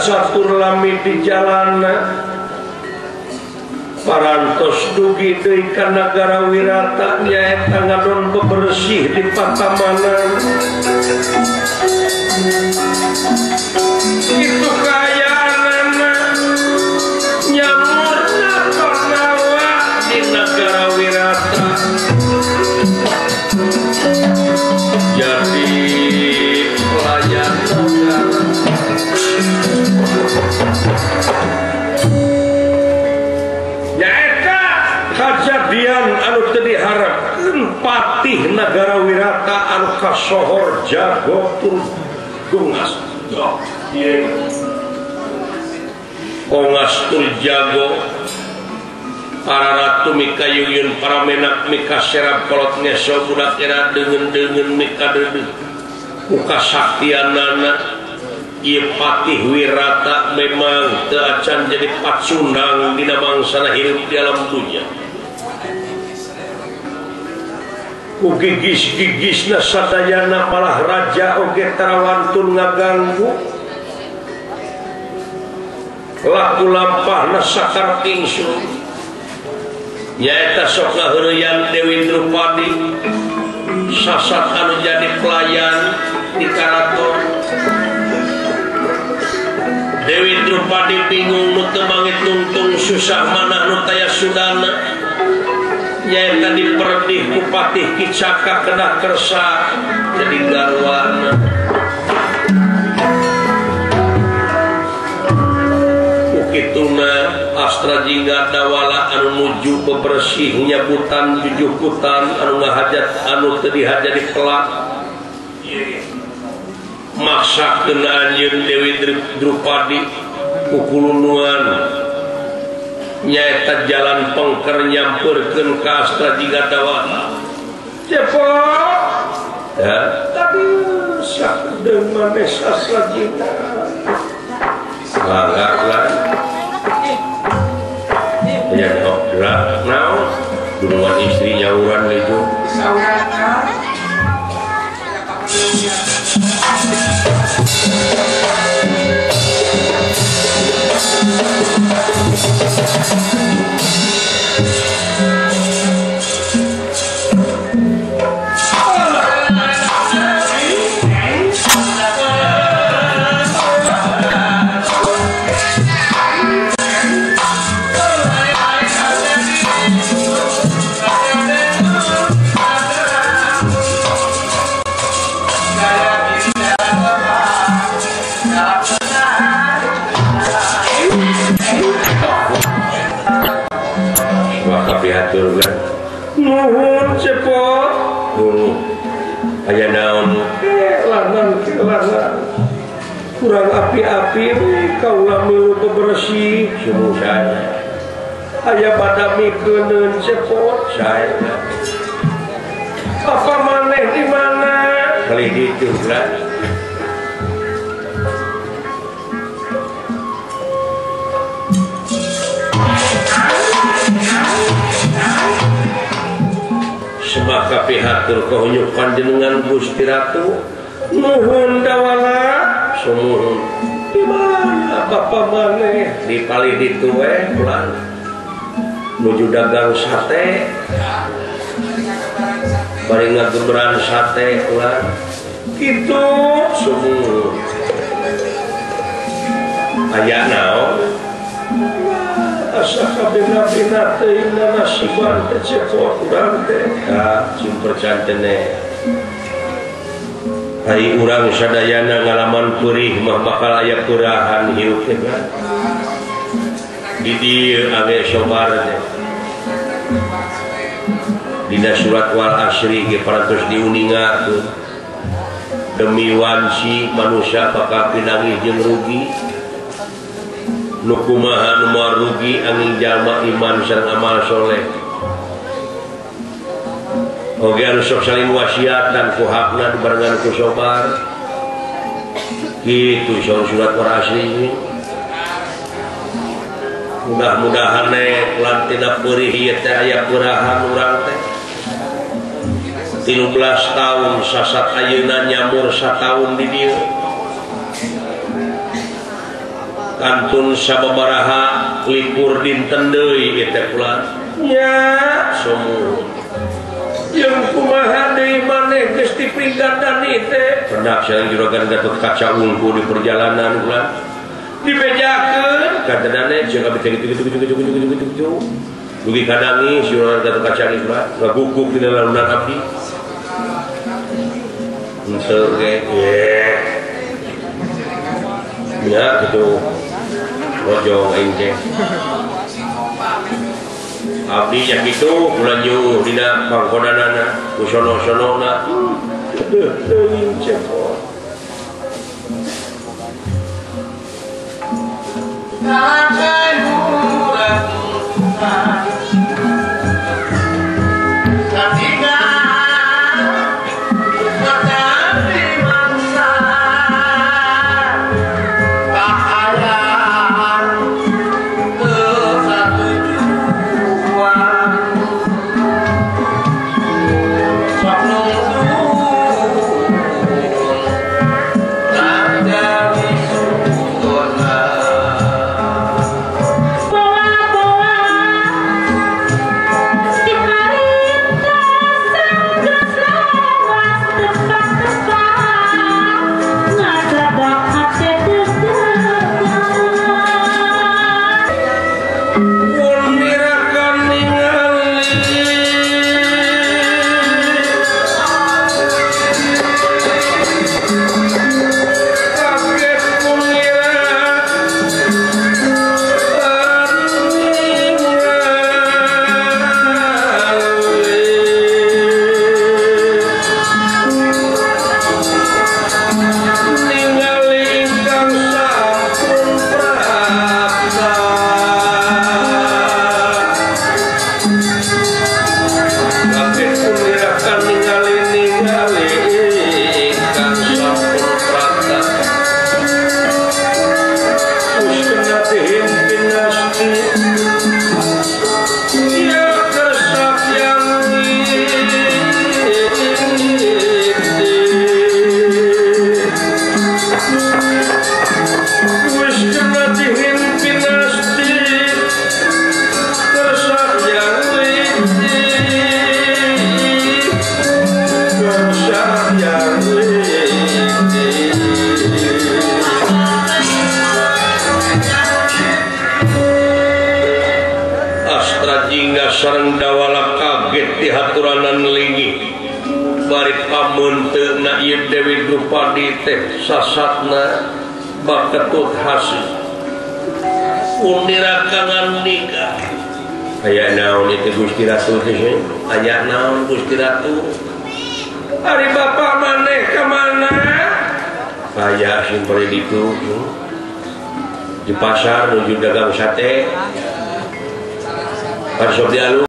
Catur lami di jalanan parantos dugi deui ka nagara Wirata nyaeta ngadon bebersih di Patamanan itu kayaanana nyamurna kornawa di negara Wirata jadi pelayan negara. Nyaeta kejadian anu teu diharapkeun patih negara Wirata anu kasohor jago tur gongas gongas tur jago para ratu mika yuyun para menak mika serap kolot ngeso budak era deungeun mika deudeuh muka saktianana. Ieu patih Wirata memang teu acan jadi pacundang dina bangsana hirup di alam dunya. Ku gigis-gigisna sadayana malah raja oge tarawantun ngaganggu. Laku lampahna sakar tingsul. Nyaeta sok ngaheureuyan Dewi Drupadi sasat anu jadi pelayan di karaton. Dewi Drupadi bingung nu teu mangit nungtung susah manah nu taya sudana nyaeta diperdih ku patih Kicaka kedah kersa jadi garwana ukituna Astra Jingga Dawala anu nuju bebersih nyabutan jujukutan anu ngahajat anu teu dihajat pelak maksakeun anjeun Dewi Drupadi kukulunuan nyaeta jalan pengker nyampeurkeun ka Astra Jingga Dawala cepot ya tadi sakedeung manes Astra Jingga langaklah ya gerak naon duluan istri nyauran itu sauran nuhun cepot aya naon langan kurang api-api kaula milu bebersih sumuh saya aya badamikeun cepot saya apa maneh di mana kali ditu lah maka pihatur kohonyuk panjenengan Gusti Ratu nuhun Dawala sumuhun di mana Bapak maneh di pali ditu we pulang nuju dagang sate bari ngageberan sate pulang kitu sumuhun aya naon asa kabina-bina teh nasiban teh cepot urang teh ka cimper cantene hari urang sadayana ngalaman perih mah bakal aya peurahan hirup teh di dieu age sobar teh dina surat wal asri ge parantos diuningakeun demi wansi manusia bakal pinangih jeung rugi nu kumaha nu moal rugi angin jalma iman sareng amal soleh oge anu sok saling wasiatan ku hakna dibarengan ku sobar kitu surat warasli mudah-mudahan lantina peurih ieu teh aya peurahan urang teh 13 tahun sasat ayeuna nyamur satahun di dieu kantun sababaraha libur dinten deui ieu teh pula nya somo yang kumaha deui maneh geus dipinggadani teh pernah sareng juragan Gatot Kaca Unggul di perjalanan pula dibejakeun kadang-kadang jeung abi teh gitu dugi kadangi juragan Gatot Kaca geus pula ngaguguk di lalunan abdi henteu ge ya gitu rojong aing teh abdi nya kitu ulah nyuh dina pangkodanana ku sono-sonona teuing cepot sareng dawala kaget di haturanan lingi bari pamunteuna ieu Dewi Drupadi teh sasatna baketut hasil undirakangan nikah aya naon itu Gusti Ratu teh aya naon Gusti Ratu ari bapak maneh ka mana aya simpel ditu di pasar nuju dagang sate Pak Sobialu